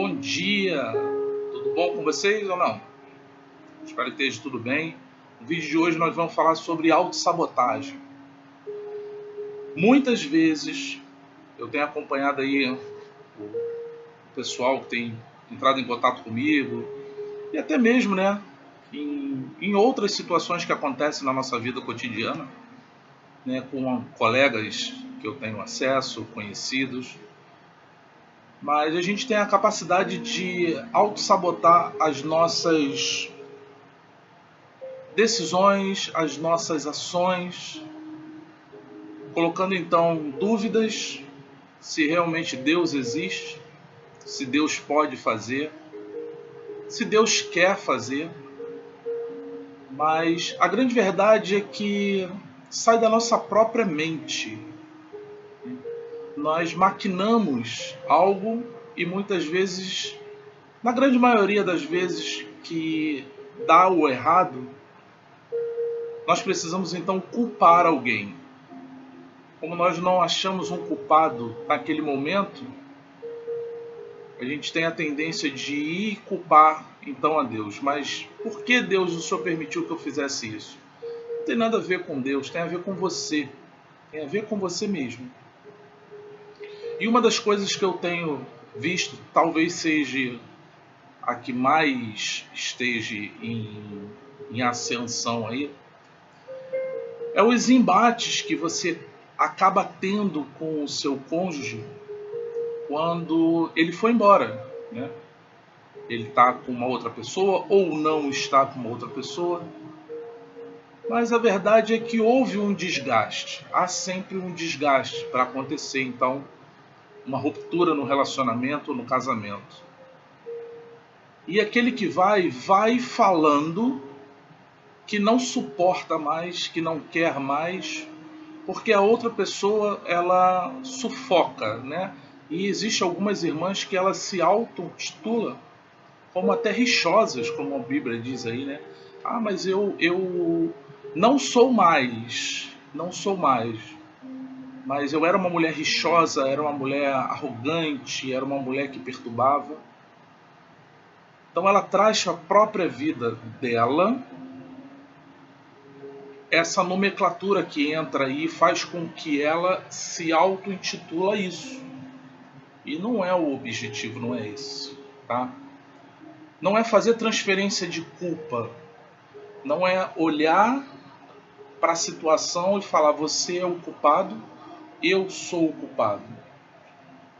Bom dia! Tudo bom com vocês ou não? Espero que esteja tudo bem. No vídeo de hoje nós vamos falar sobre autossabotagem. Muitas vezes eu tenho acompanhado aí o pessoal que tem entrado em contato comigo e até mesmo, em outras situações que acontecem na nossa vida cotidiana, com colegas que eu tenho acesso, conhecidos. Mas a gente tem a capacidade de autossabotar as nossas decisões, as nossas ações, colocando então dúvidas se realmente Deus existe, se Deus pode fazer, se Deus quer fazer. Mas a grande verdade é que sai da nossa própria mente. Nós maquinamos algo e muitas vezes, na grande maioria das vezes que dá o errado, nós precisamos então culpar alguém. Como nós não achamos um culpado naquele momento, a gente tem a tendência de ir culpar então a Deus. Mas por que Deus, o Senhor permitiu que eu fizesse isso? Não tem nada a ver com Deus, tem a ver com você. Tem a ver com você mesmo. E uma das coisas que eu tenho visto, talvez seja a que mais esteja em ascensão aí, é os embates que você acaba tendo com o seu cônjuge quando ele foi embora, né? Ele está com uma outra pessoa ou não está com uma outra pessoa. Mas a verdade é que houve um desgaste. Há sempre um desgaste para acontecer, então, uma ruptura no relacionamento ou no casamento. E aquele que vai falando que não suporta mais, que não quer mais, porque a outra pessoa ela sufoca, né? E existe algumas irmãs que elas se auto-intitulam como até rixosas, como a Bíblia diz aí, né? Ah, mas eu não sou mais, mas eu era uma mulher rixosa, era uma mulher arrogante, era uma mulher que perturbava. Então ela traz para a própria vida dela essa nomenclatura que entra aí e faz com que ela se auto-intitula isso. E não é o objetivo, não é esse, tá? Não é fazer transferência de culpa. Não é olhar para a situação e falar você é o culpado, eu sou o culpado.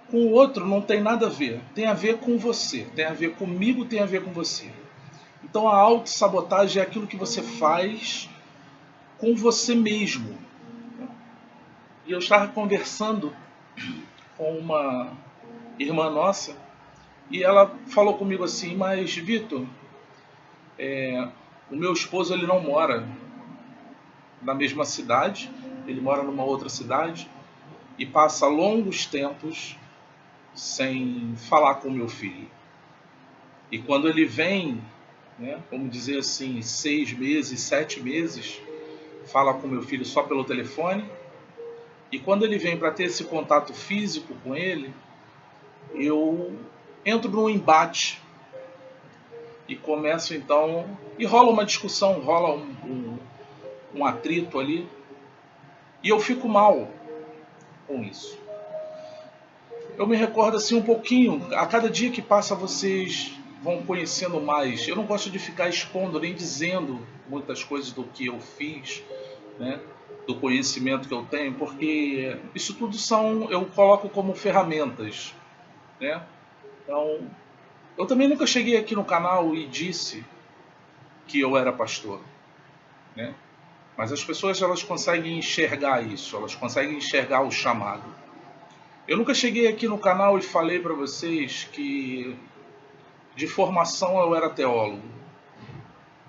Com o outro não tem nada a ver. Tem a ver com você, tem a ver comigo, tem a ver com você. Então a autossabotagem é aquilo que você faz com você mesmo. E eu estava conversando com uma irmã nossa e ela falou comigo assim, mas Vitor, o meu esposo ele não mora na mesma cidade, ele mora numa outra cidade e passa longos tempos sem falar com o meu filho. E quando ele vem, vamos dizer assim, 6 meses, 7 meses, fala com o meu filho só pelo telefone. E quando ele vem para ter esse contato físico com ele, eu entro num embate e começo então, e rola uma discussão, rola um atrito ali, e eu fico mal com isso. Eu me recordo assim um pouquinho, a cada dia que passa vocês vão conhecendo mais. Eu não gosto de ficar expondo nem dizendo muitas coisas do que eu fiz, né, do conhecimento que eu tenho, porque isso tudo eu coloco como ferramentas, né? Então, eu também nunca cheguei aqui no canal e disse que eu era pastor, né? Mas as pessoas elas conseguem enxergar isso, elas conseguem enxergar o chamado. Eu nunca cheguei aqui no canal e falei para vocês que de formação eu era teólogo.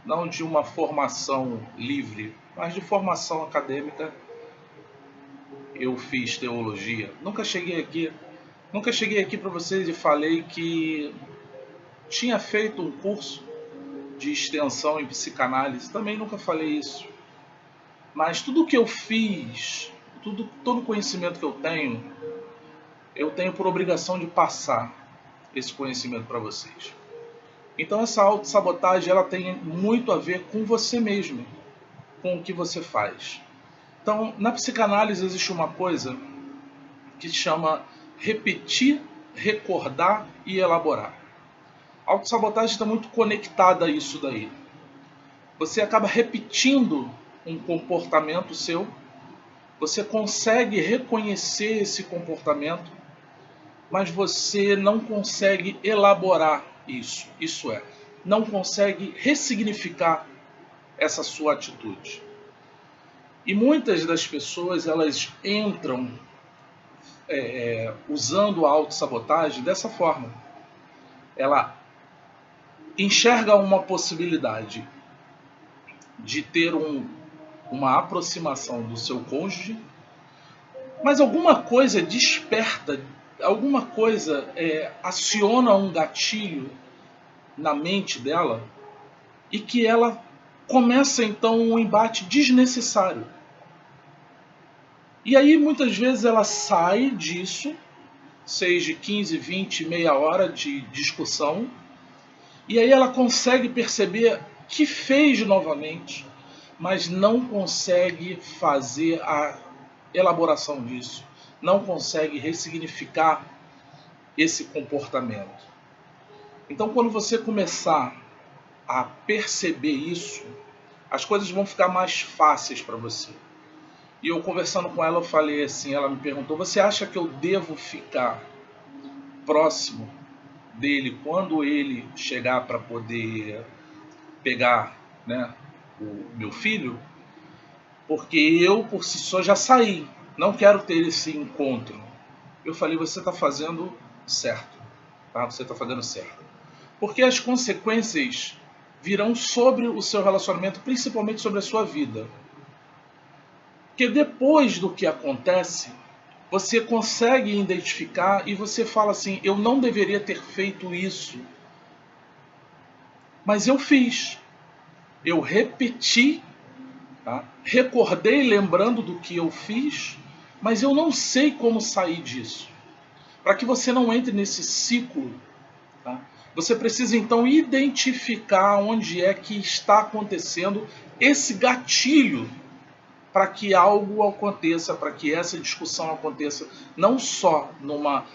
Não de uma formação livre, mas de formação acadêmica eu fiz teologia. Nunca cheguei aqui para vocês e falei que tinha feito um curso de extensão em psicanálise. Também nunca falei isso. Mas tudo que eu fiz, todo o conhecimento que eu tenho por obrigação de passar. esse conhecimento para vocês. Então essa autossabotagem ela tem muito a ver com você mesmo, com o que você faz. Então, na psicanálise existe uma coisa que se chama repetir, recordar e elaborar. A autossabotagem está muito conectada a isso daí. Você acaba repetindo um comportamento seu, você consegue reconhecer esse comportamento, mas você não consegue elaborar isso. Isso é, não consegue ressignificar essa sua atitude. E muitas das pessoas elas entram usando a autossabotagem dessa forma. Ela enxerga uma possibilidade de ter uma aproximação do seu cônjuge, mas alguma coisa desperta, alguma coisa aciona um gatilho na mente dela e que ela começa então um embate desnecessário. E aí muitas vezes ela sai disso, seja 15, 20, meia hora de discussão, e aí ela consegue perceber que fez novamente, mas não consegue fazer a elaboração disso, não consegue ressignificar esse comportamento. Então quando você começar a perceber isso, as coisas vão ficar mais fáceis para você. E eu conversando com ela, eu falei assim, ela me perguntou, você acha que eu devo ficar próximo dele quando ele chegar para poder pegar, né, o meu filho? Porque eu, por si só, já saí, não quero ter esse encontro. Eu falei, você está fazendo certo, tá? Você está fazendo certo. Porque as consequências virão sobre o seu relacionamento, principalmente sobre a sua vida. Porque depois do que acontece, você consegue identificar e você fala assim, eu não deveria ter feito isso, mas eu fiz. Eu repeti, tá? Recordei lembrando do que eu fiz, mas eu não sei como sair disso. Para que você não entre nesse ciclo, tá? Você precisa então identificar onde é que está acontecendo esse gatilho para que algo aconteça, para que essa discussão aconteça, não só numa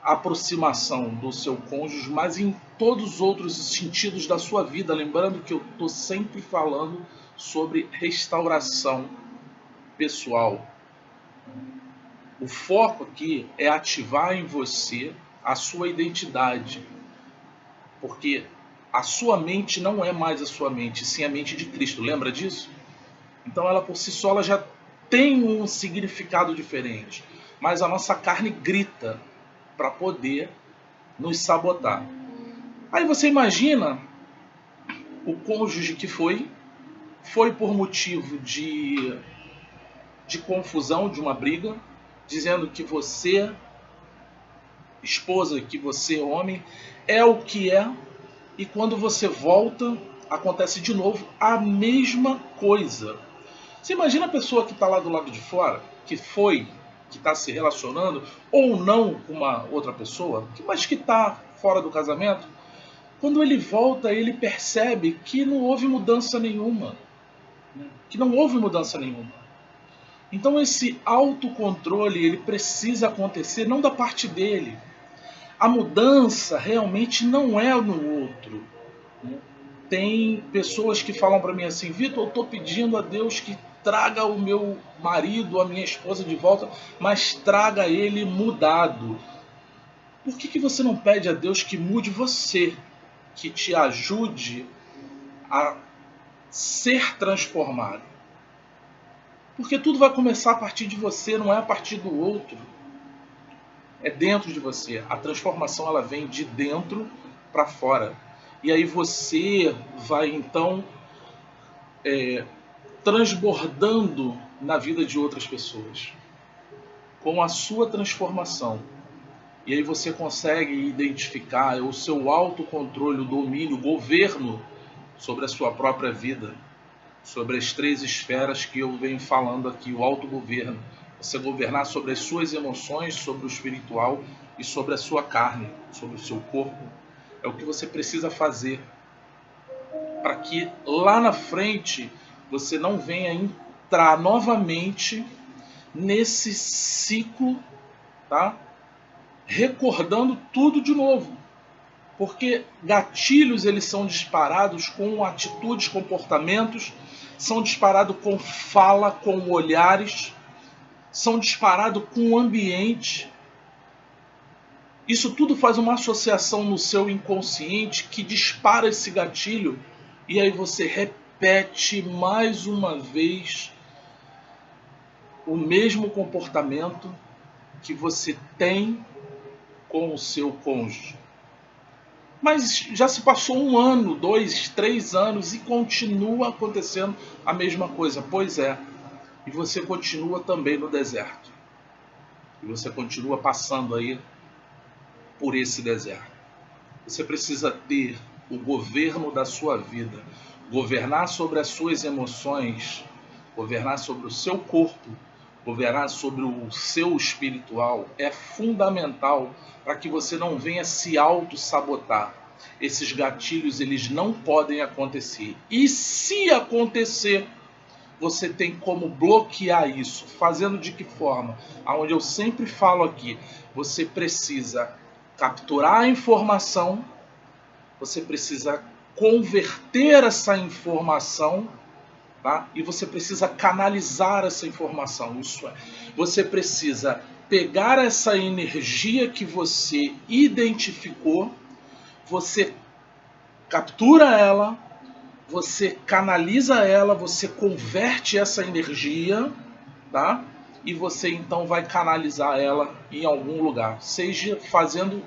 aproximação do seu cônjuge, mas em todos os outros sentidos da sua vida. Lembrando que eu estou sempre falando sobre restauração pessoal. O foco aqui é ativar em você a sua identidade, porque a sua mente não é mais a sua mente, sim a mente de Cristo. Lembra disso? Então ela por si só ela já tem um significado diferente, mas a nossa carne grita para poder nos sabotar. Aí você imagina o cônjuge que foi por motivo de confusão, de uma briga, dizendo que você, esposa, que você, homem, é o que é, e quando você volta, acontece de novo a mesma coisa. Você imagina a pessoa que está lá do lado de fora, que está se relacionando, ou não com uma outra pessoa, mas que está fora do casamento, quando ele volta, ele percebe que não houve mudança nenhuma. Que não houve mudança nenhuma. Então esse autocontrole, ele precisa acontecer não da parte dele. A mudança realmente não é no outro. Tem pessoas que falam para mim assim, Vitor, eu estou pedindo a Deus que traga o meu marido, a minha esposa de volta, mas traga ele mudado. Por que você não pede a Deus que mude você, que te ajude a ser transformado? Porque tudo vai começar a partir de você, não é a partir do outro. É dentro de você. A transformação ela vem de dentro para fora. E aí você vai então transbordando na vida de outras pessoas com a sua transformação. E aí você consegue identificar o seu autocontrole, o domínio, o governo sobre a sua própria vida, sobre as 3 esferas que eu venho falando aqui, o autogoverno. Você governar sobre as suas emoções, sobre o espiritual e sobre a sua carne, sobre o seu corpo. É o que você precisa fazer para que lá na frente você não venha entrar novamente nesse ciclo, tá? Recordando tudo de novo. Porque gatilhos eles são disparados com atitudes, comportamentos, são disparados com fala, com olhares, são disparados com o ambiente. Isso tudo faz uma associação no seu inconsciente que dispara esse gatilho e aí você repete mais uma vez o mesmo comportamento que você tem com o seu cônjuge. Mas já se passou 1 ano, 2, 3 anos e continua acontecendo a mesma coisa. Pois é, e você continua também no deserto. E você continua passando aí por esse deserto. Você precisa ter o governo da sua vida, governar sobre as suas emoções, governar sobre o seu corpo, governar sobre o seu espiritual. É fundamental para que você não venha se auto-sabotar. Esses gatilhos eles não podem acontecer. E se acontecer, você tem como bloquear isso. Fazendo de que forma? Aonde eu sempre falo aqui, você precisa capturar a informação, você precisa converter essa informação, tá? E você precisa canalizar essa informação. Isso é, você precisa pegar essa energia que você identificou, você captura ela, você canaliza ela, você converte essa energia, tá? E você então vai canalizar ela em algum lugar, seja fazendo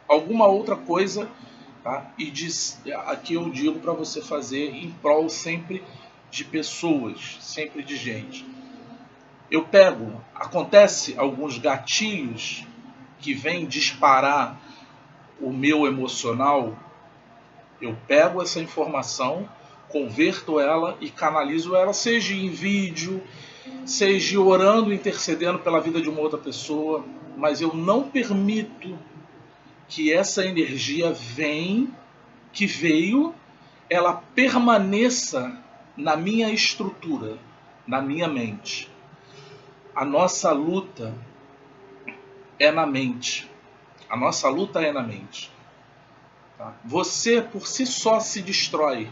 alguma outra coisa, tá? E aqui eu digo para você fazer em prol sempre de pessoas, sempre de gente. Eu pego, acontece alguns gatilhos que vêm disparar o meu emocional, eu pego essa informação, converto ela e canalizo ela, seja em vídeo, seja orando, intercedendo pela vida de uma outra pessoa, mas eu não permito que essa energia que veio, ela permaneça na minha estrutura, na minha mente. A nossa luta é na mente. A nossa luta é na mente. Tá? Você, por si só, se destrói.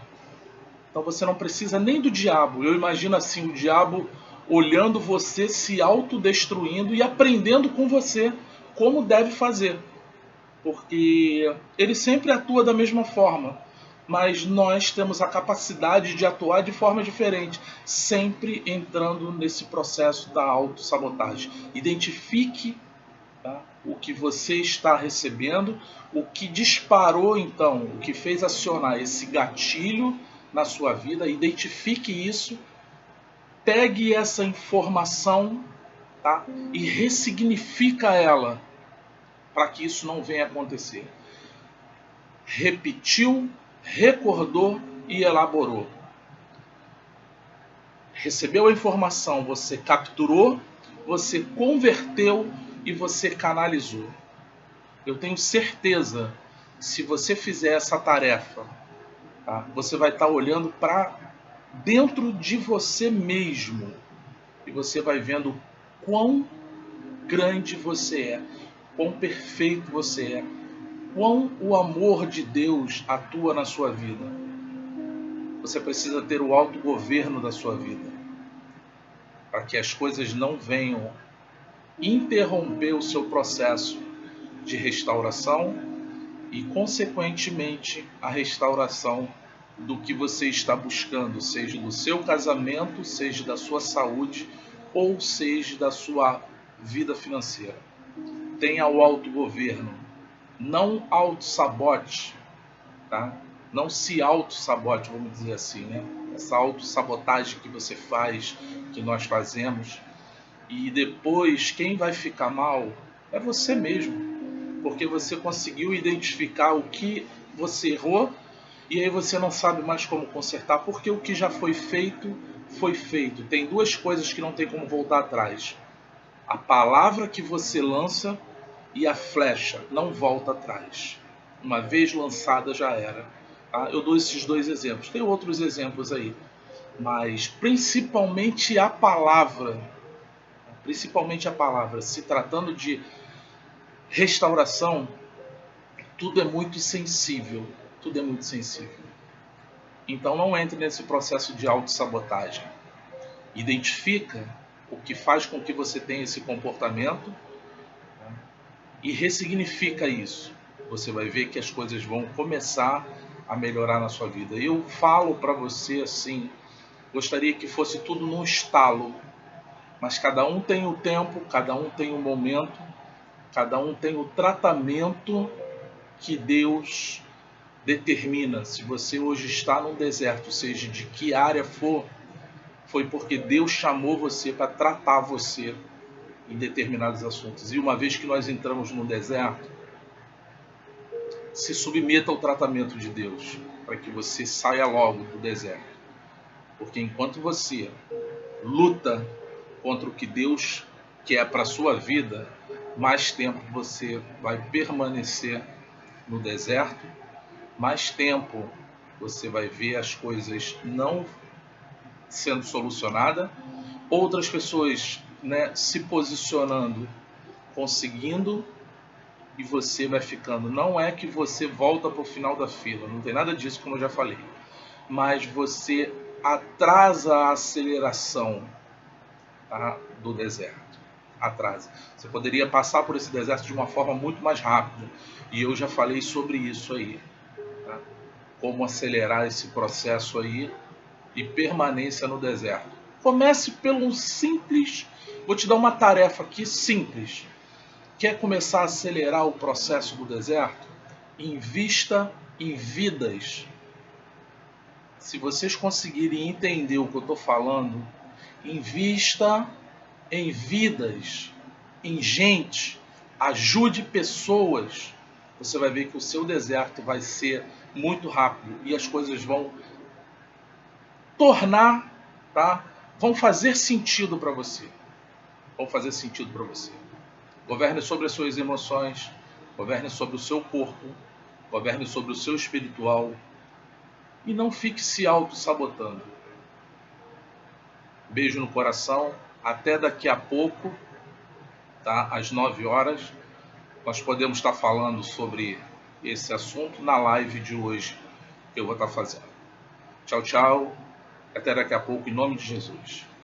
Então você não precisa nem do diabo. Eu imagino assim, o diabo olhando você, se autodestruindo e aprendendo com você como deve fazer. Porque ele sempre atua da mesma forma. Mas nós temos a capacidade de atuar de forma diferente, sempre entrando nesse processo da autossabotagem. Identifique, tá, o que você está recebendo, o que disparou então, o que fez acionar esse gatilho na sua vida, identifique isso, pegue essa informação, tá, e ressignifica ela para que isso não venha acontecer. Repetiu, recordou e elaborou. Recebeu a informação, você capturou, você converteu e você canalizou. Eu tenho certeza que se você fizer essa tarefa, tá, você vai estar olhando para dentro de você mesmo e você vai vendo quão grande você é, quão perfeito você é, quão o amor de Deus atua na sua vida. Você precisa ter o autogoverno da sua vida, para que as coisas não venham interromper o seu processo de restauração e, consequentemente, a restauração do que você está buscando, seja do seu casamento, seja da sua saúde ou seja da sua vida financeira. Tenha o autogoverno. Não auto-sabote, tá? Não se auto-sabote, vamos dizer assim, né? Essa auto-sabotagem que você faz, que nós fazemos, e depois quem vai ficar mal é você mesmo, porque você conseguiu identificar o que você errou e aí você não sabe mais como consertar, porque o que já foi feito, foi feito. Tem duas coisas que não tem como voltar atrás: a palavra que você lança e a flecha não volta atrás. Uma vez lançada já era. Tá? Eu dou esses dois exemplos. Tem outros exemplos aí, mas principalmente a palavra, se tratando de restauração, tudo é muito sensível. Tudo é muito sensível. Então não entre nesse processo de autossabotagem. Identifica o que faz com que você tenha esse comportamento, né, e ressignifica isso. Você vai ver que as coisas vão começar a melhorar na sua vida. Eu falo para você assim, gostaria que fosse tudo num estalo, mas cada um tem o tempo, cada um tem o momento, cada um tem o tratamento que Deus determina. Se você hoje está num deserto, seja de que área for, foi porque Deus chamou você para tratar você em determinados assuntos. E uma vez que nós entramos no deserto, se submeta ao tratamento de Deus, para que você saia logo do deserto. Porque enquanto você luta contra o que Deus quer para a sua vida, mais tempo você vai permanecer no deserto, mais tempo você vai ver as coisas não sendo solucionadas, outras pessoas, né, se posicionando, conseguindo, e você vai ficando. Não é que você volta para o final da fila, não tem nada disso, como eu já falei, mas você atrasa a aceleração, tá, do deserto. Atrasa. Você poderia passar por esse deserto de uma forma muito mais rápida, e eu já falei sobre isso aí, tá? Como acelerar esse processo aí de permanência no deserto. Comece pelo simples. Vou te dar uma tarefa aqui simples. Quer começar a acelerar o processo do deserto? Invista em vidas. Se vocês conseguirem entender o que eu estou falando, invista em vidas, em gente, ajude pessoas. Você vai ver que o seu deserto vai ser muito rápido e as coisas vão tornar, tá? Vão fazer sentido para você. Vão fazer sentido para você. Governe sobre as suas emoções, governe sobre o seu corpo, governe sobre o seu espiritual e não fique se auto-sabotando. Beijo no coração, até daqui a pouco, tá? Às 9 horas, nós podemos estar falando sobre esse assunto na live de hoje que eu vou estar fazendo. Tchau, tchau, até daqui a pouco, em nome de Jesus.